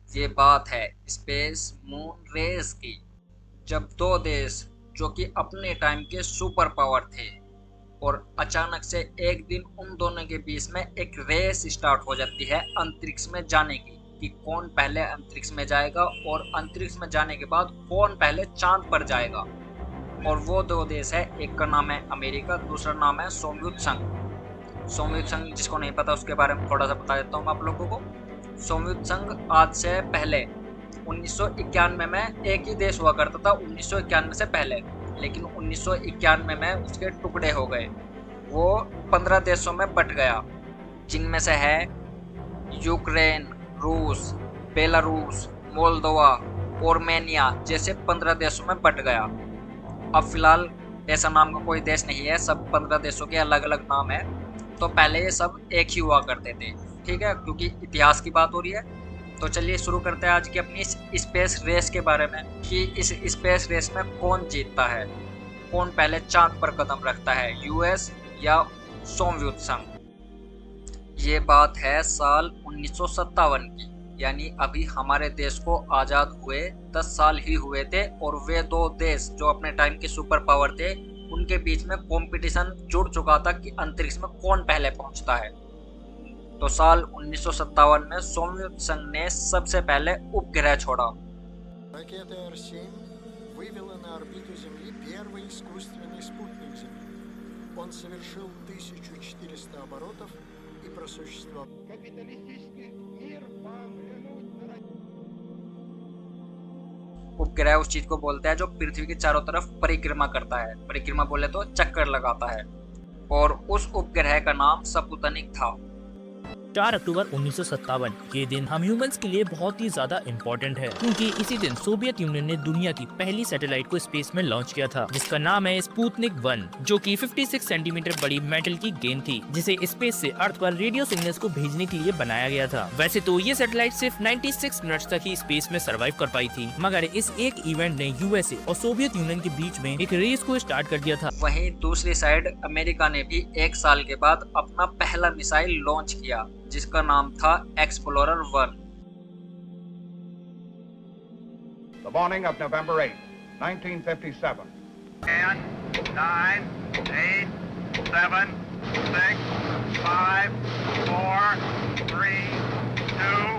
ये बात है स्पेस मून रेस की, जब दो देश जो कि अपने टाइम के सुपर पावर थे और अचानक से एक दिन उन दोनों के बीच में एक रेस स्टार्ट हो जाती है अंतरिक्ष में जाने की, कि कौन पहले अंतरिक्ष में जाएगा और अंतरिक्ष में जाने के बाद कौन पहले चांद पर जाएगा। और वो दो देश है, एक का नाम है अमेरिका, दूसरा नाम है सोवियत संघ। सोवियत संघ जिसको नहीं पता उसके बारे में थोड़ा सा बता देता हूँ मैं आप लोगों को। सोवियत संघ आज से पहले 1991 में एक ही देश हुआ करता था, 1991 से पहले, लेकिन 1991 में उसके टुकड़े हो गए। वो 15 देशों में बट गया, जिनमें से है यूक्रेन, रूस, बेलारूस, मोल्दोवा, आर्मेनिया जैसे 15 देशों में बट गया। अब फिलहाल ऐसा नाम का कोई देश नहीं है, सब 15 देशों के अलग अलग नाम है। तो पहले ये सब एक ही हुआ करते थे, ठीक है, क्योंकि इतिहास की बात हो रही है। तो चलिए शुरू करते हैं आज की अपनी स्पेस रेस के बारे में, कि इस स्पेस रेस में कौन जीतता है, कौन पहले चांद पर कदम रखता है, यूएस या सोवियत संघ। ये बात है साल 1957 की, यानी अभी हमारे देश को आज़ाद हुए 10 साल ही हुए थे, और वे दो देश जो अपने टाइम के सुपर पावर थे उनके बीच में कंपटीशन जुड़ चुका था कि अंतरिक्ष में कौन पहले पहुंचता है। तो साल 1957 में सोवियत संघ ने सबसे पहले उपग्रह छोड़ा। Ракета Р-7 вывела на орбиту Земли первый искусственный спутник Земли. Он совершил 1400 оборотов и просуществовал. Капиталистический мир उपग्रह उस चीज को बोलते हैं जो पृथ्वी के चारों तरफ परिक्रमा करता है, परिक्रमा बोले तो चक्कर लगाता है, और उस उपग्रह का नाम स्पुतनिक था। 4 अक्टूबर 1957 ये दिन हम ह्यूमंस के लिए बहुत ही ज्यादा इम्पोर्टेंट है, क्योंकि इसी दिन सोवियत यूनियन ने दुनिया की पहली सैटेलाइट को स्पेस में लॉन्च किया था, जिसका नाम है स्पुतनिक 1, जो कि 56 सेंटीमीटर बड़ी मेटल की गेंद थी, जिसे स्पेस से अर्थ पर रेडियो सिग्नल्स को भेजने के लिए बनाया गया था। वैसे तो ये सैटेलाइट सिर्फ 96 मिनट तक ही स्पेस में सर्वाइव कर पाई थी, मगर इस एक इवेंट ने यूएसए और सोवियत यूनियन के बीच में एक रेस को स्टार्ट कर दिया था। वहीं दूसरी साइड अमेरिका ने भी एक साल के बाद अपना पहला मिसाइल लॉन्च किया, जिसका नाम था explorer 1। The morning of November 8, 1957. 10, 9, 8, 7, 6, 5, 4, 3, 2,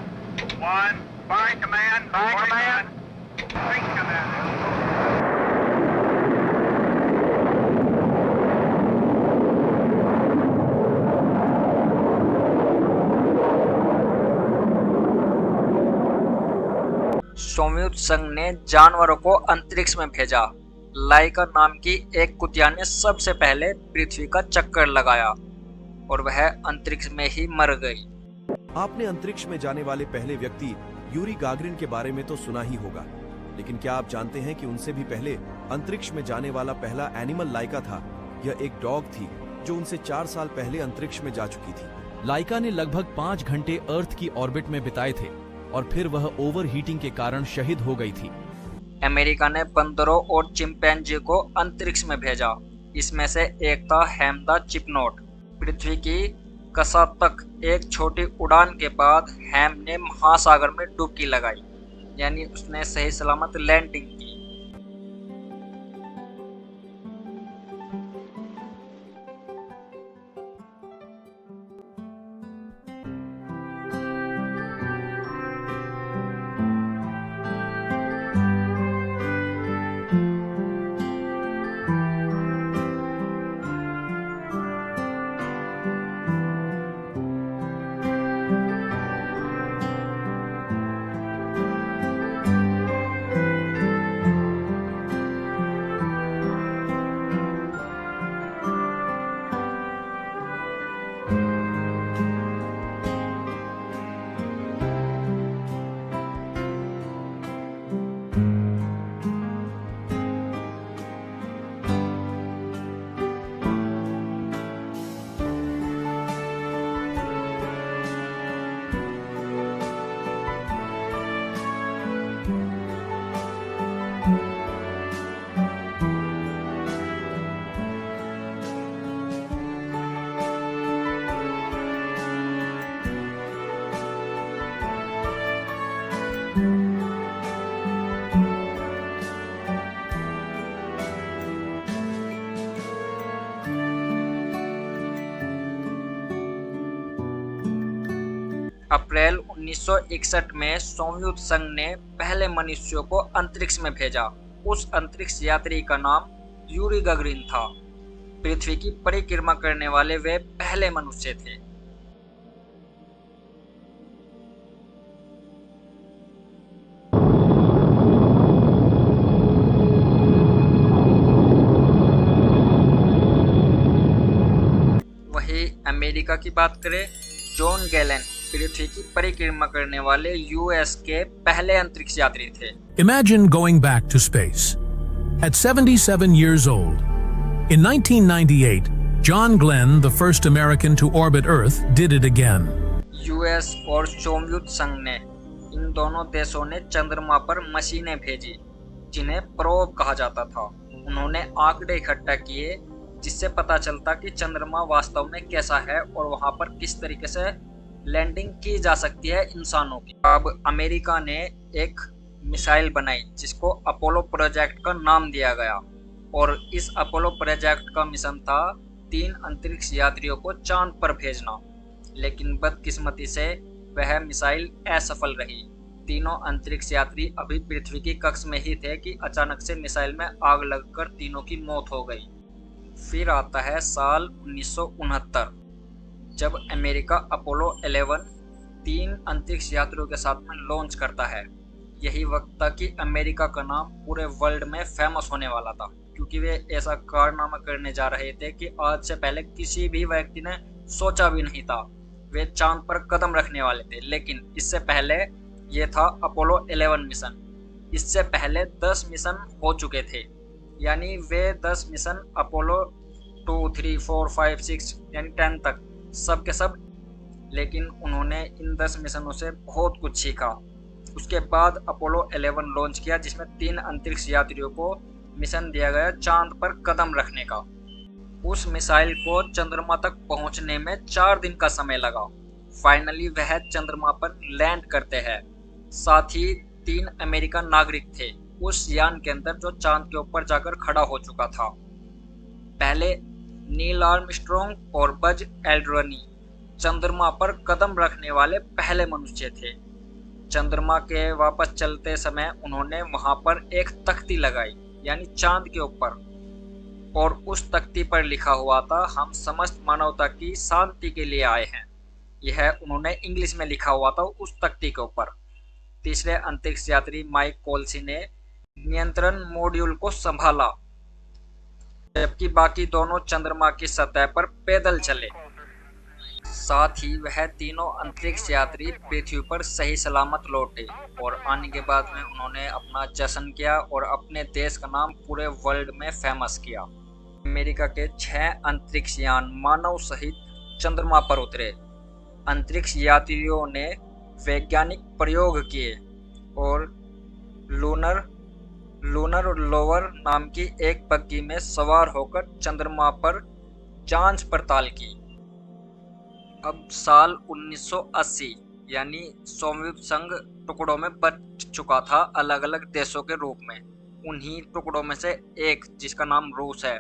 1. Fire command. Fire command. Fire command. Soviet संघ ने जानवरों को अंतरिक्ष में भेजा। लाइका नाम की एक कुतिया ने सबसे पहले पृथ्वी का चक्कर लगाया और वह अंतरिक्ष में ही मर गई। आपने अंतरिक्ष में जाने वाले पहले व्यक्ति यूरी गागरिन के बारे में तो सुना ही होगा, लेकिन क्या आप जानते हैं कि उनसे भी पहले अंतरिक्ष में जाने वाला पहला एनिमल लाइका था। यह एक डॉग थी जो उनसे 4 साल पहले अंतरिक्ष में जा चुकी थी। लाइका ने लगभग 5 घंटे अर्थ की ऑर्बिट में बिताए थे और फिर वह ओवर हीटिंग के कारण शहीद हो गई थी। अमेरिका ने बंदरों और चिंपैंजी को अंतरिक्ष में भेजा। इसमें से एक था हैम द चिपनोट। पृथ्वी की कसा तक एक छोटी उड़ान के बाद हैम ने महासागर में डुबकी लगाई, यानी उसने सही सलामत लैंडिंग की। अप्रैल 1961 में सोवियत संघ ने पहले मनुष्यों को अंतरिक्ष में भेजा। उस अंतरिक्ष यात्री का नाम यूरी गागरिन था। पृथ्वी की परिक्रमा करने वाले वे पहले मनुष्य थे। वही अमेरिका की बात करें, जॉन गैलेन पृथ्वी की परिक्रमा करने वाले यूएस के पहले अंतरिक्ष यात्री थे। Imagine going back to space. At 77 years old, in 1998, John Glenn, the first American to orbit Earth, did it again. US और सोवियत संघ ने, इन दोनों देशों ने चंद्रमा पर मशीनें भेजी जिन्हें प्रोब कहा जाता था। उन्होंने आंकड़े इकट्ठा किए जिससे पता चलता कि चंद्रमा वास्तव में कैसा है और वहां पर किस तरीके से लैंडिंग की जा सकती है इंसानों की। अब अमेरिका ने एक मिसाइल बनाई जिसको अपोलो प्रोजेक्ट का नाम दिया गया और इस अपोलो प्रोजेक्ट का मिशन था 3 अंतरिक्ष यात्रियों को चांद पर भेजना, लेकिन बदकिस्मती से वह मिसाइल असफल रही। तीनों अंतरिक्ष यात्री अभी पृथ्वी की कक्ष में ही थे कि अचानक से मिसाइल में आग लगकर तीनों की मौत हो गई। फिर आता है साल 1969 जब अमेरिका अपोलो 11 3 अंतरिक्ष यात्रियों के साथ में लॉन्च करता है। यही वक्त था कि अमेरिका का नाम पूरे वर्ल्ड में फेमस होने वाला था, क्योंकि वे ऐसा कारनामा करने जा रहे थे कि आज से पहले किसी भी व्यक्ति ने सोचा भी नहीं था। वे चांद पर कदम रखने वाले थे, लेकिन इससे पहले ये था अपोलो 11 मिशन। इससे पहले 10 मिशन हो चुके थे, यानी वे 10 मिशन अपोलो 2, 3, 4, 5, 6 यानी 10 तक सब के सब, लेकिन उन्होंने इन 10 मिशनों से बहुत कुछ सीखा। उसके बाद अपोलो 11 लॉन्च किया जिसमें 3 अंतरिक्ष यात्रियों को मिशन दिया गया चांद पर कदम रखने का। उस मिसाइल को चंद्रमा तक पहुंचने में 4 दिन का समय लगा। फाइनली वह चंद्रमा पर लैंड करते हैं। साथ ही 3 अमेरिकन नागरिक थे उस यान के अंदर जो चांद के ऊपर जाकर खड़ा हो चुका था। पहले नील आर्मस्ट्रॉन्ग और बज एल्ड्रिन चंद्रमा पर कदम रखने वाले पहले मनुष्य थे। चंद्रमा के वापस चलते समय उन्होंने वहां पर एक तख्ती लगाई, यानी चांद के ऊपर, और उस तख्ती पर लिखा हुआ था, हम समस्त मानवता की शांति के लिए आए हैं। यह उन्होंने इंग्लिश में लिखा हुआ था उस तख्ती के ऊपर। तीसरे अंतरिक्ष यात्री माइक कोल्सी ने नियंत्रण मॉड्यूल को संभाला, जबकि बाकी दोनों चंद्रमा की सतह पर पैदल चले। साथ ही वह तीनों अंतरिक्ष यात्री पृथ्वी पर सही सलामत लौटे और आने के बाद में उन्होंने अपना जश्न किया और अपने देश का नाम पूरे वर्ल्ड में फेमस किया। अमेरिका के 6 अंतरिक्ष यान मानव सहित चंद्रमा पर उतरे। अंतरिक्ष यात्रियों ने वैज्ञानिक प्रयोग किए और लूनर लोवर नाम की एक बग्गी में सवार होकर चंद्रमा पर जांच पड़ताल की। अब साल 1980 यानी सोवियत संघ टुकड़ों में बट चुका था अलग अलग देशों के रूप में। उन्हीं टुकड़ों में से एक जिसका नाम रूस है,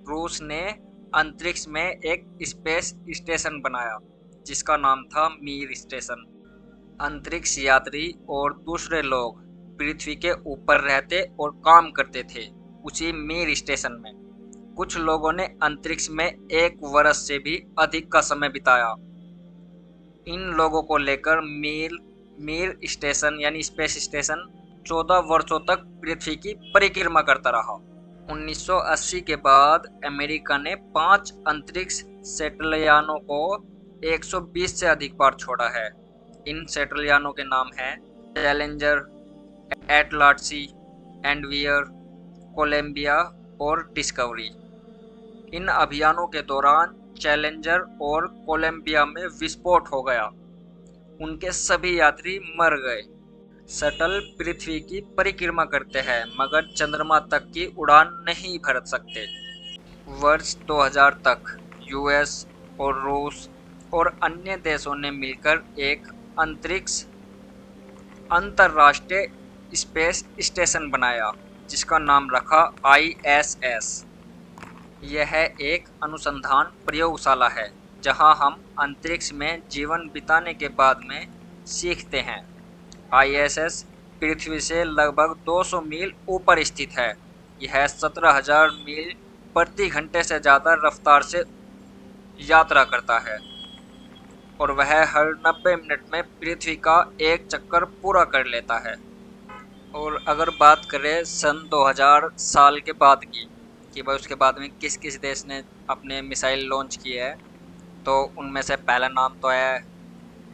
रूस ने अंतरिक्ष में एक स्पेस स्टेशन बनाया जिसका नाम था मीर स्टेशन। अंतरिक्ष यात्री और दूसरे लोग पृथ्वी के ऊपर रहते और काम करते थे उसी मीर स्टेशन में। कुछ लोगों ने अंतरिक्ष में 1 वर्ष से भी अधिक का समय बिताया। इन लोगों को लेकर मीर स्टेशन यानी स्पेस स्टेशन 14 वर्षों तक पृथ्वी की परिक्रमा करता रहा। 1980 के बाद अमेरिका ने 5 अंतरिक्ष सैटेलाइटों को 120 से अधिक बार छोड़ा है। इन सैटेलाइटों के नाम हैं चैलेंजर, एटलासी, एनवियर, कोलंबिया और डिस्कवरी। इन अभियानों के दौरान चैलेंजर और कोलंबिया में विस्फोट हो गया। उनके सभी यात्री मर गए। शटल पृथ्वी की परिक्रमा करते हैं मगर चंद्रमा तक की उड़ान नहीं भर सकते। वर्ष 2000 तक यूएस और रूस और अन्य देशों ने मिलकर एक अंतरिक्ष अंतर्राष्ट्रीय स्पेस स्टेशन बनाया जिसका नाम रखा ISS। यह एक अनुसंधान प्रयोगशाला है जहां हम अंतरिक्ष में जीवन बिताने के बाद में सीखते हैं। ISS पृथ्वी से लगभग 200 मील ऊपर स्थित है। यह 17,000 मील प्रति घंटे से ज़्यादा रफ्तार से यात्रा करता है और वह हर 90 मिनट में पृथ्वी का एक चक्कर पूरा कर लेता है। और अगर बात करें सन 2000 साल के बाद की कि भाई उसके बाद में किस किस देश ने अपने मिसाइल लॉन्च किए है, तो उनमें से पहला नाम तो है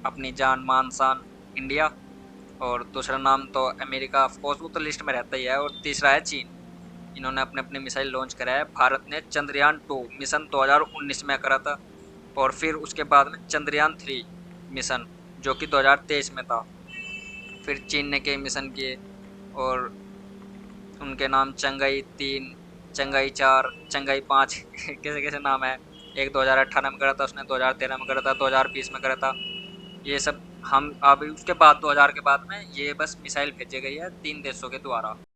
अपनी जान मान शान इंडिया, और दूसरा नाम तो अमेरिका, ऑफ कोर्स वो तो लिस्ट में रहता ही है, और तीसरा है चीन। इन्होंने अपने अपने मिसाइल लॉन्च करा है। भारत ने चंद्रयान 2 मिशन 2019 में करा था और फिर उसके बाद में चंद्रयान 3 मिशन जो कि 2023 में था। फिर चीन ने कई मिशन किए और उनके नाम चंगाई 3, चंगाई 4, चंगाई 5 कैसे कैसे नाम है। एक 2018 में करा था उसने, 2013 में करा था, 2020 में करा था। ये सब हम अभी उसके बाद 2000 के बाद में ये बस मिसाइल भेजी गई है 3 देशों के द्वारा।